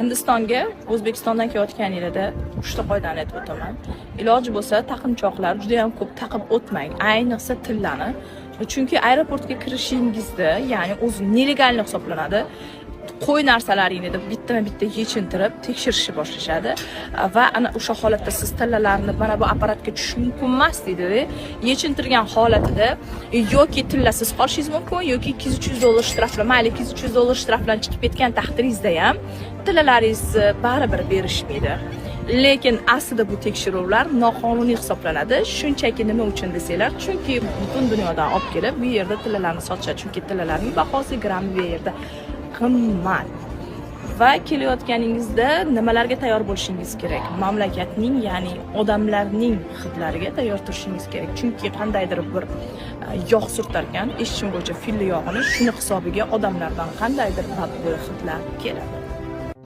Hindistonga O'zbekistondan kelayotganingizda 3 ta qoidani aytib o'taman. Iloji bo'lsa taqinchoqlar juda ham ko'p taqib o'tmang, ayniqsa tillarni. Chunki aeroportga kirishingizda, ya'ni o'zi nelegalni hisoblanadi. Qo'y narsalaringni deb bitta yechintirib tekshirishni boshlashadi va ana o'sha holatda siz tillalarni mana bu apparatga tushish mumkin emas deydi. Yechintirgan holatida yoki tillasiz qolishingiz mumkin yoki $200-300 shtraf bilan, mayli $200-300 shtraf bilan chiqib ketgan taqdiringizda ham tillalaringizni baribir berishmaydi. Lekin aslida bu tekshiruvlar noqonuniy hisoblanadi. Shunchaki nima uchun desanglar, chunki butun dunyodan olib kelib bu yerda tillalarni sotishadi. Chunki tillalarning bahosi grammi bu yerda qimmat. Va kelayotganingizda nimalarga tayyor bo'lishingiz kerak? Mamlakatning, ya'ni odamlarning hidlariga tayyor turishingiz kerak. Chunki qandaydir bir yog' surtarkan, eshitishim bo'yicha filla yog'ini, shuni hisobiga odamlardan qandaydir badbo'y hidlar keladi.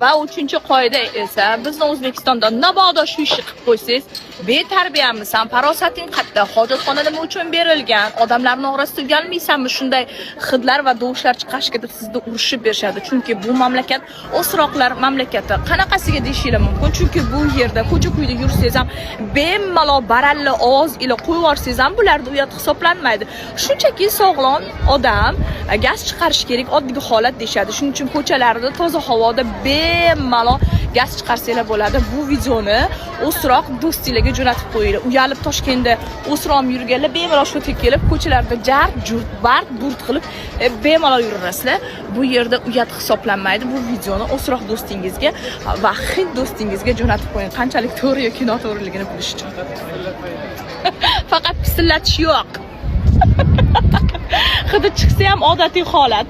Va 3-qoida esa bizni O'zbekistonda mabodo shu ishni qilib qo'ysangiz, betarbiyamisan, farosating qayerda, hojatxona nima uchun berilgan, odamlarning orasida uyalmaysanmi, shunday hidlar va dovushlar chiqarishga deb sizni urishib berishadi. Chunki bu mamlakat o'sroqlar mamlakati. Qanaqasiga deyishinglar mumkin? Chunki bu yerda ko'cha-ko'yda yursangiz ham bemalol baralla ovoz ila qo'yib yuborsangiz ham bularda uyat hisoblanmaydi. Shunchaki sog'lom odam gaz chiqarish kerak, oddiy holat deyshadi. Shuning uchun ko'chalarda toza havoda bemalol gaz chiqarsanglar bo'ladi. Bu videoni o'sroq do'stinglarga jo'natib qo'yinglar. Uyalib Toshkentda o'sroq yurganlar bemalol shu yerga kelib ko'chalarda jar, jurt, bart, burt qilib bemalol yuraverasizlar. Bu yerda uyat hisoblanmaydi. Bu videoni o'sroq do'stingizga va hind do'stingizga jo'natib qo'ying. Qanchalik to'g'ri yoki noto'g'riligini bilish uchun. Faqat pisillatish yo'q. Hidi chiqsa ham odatiy holat.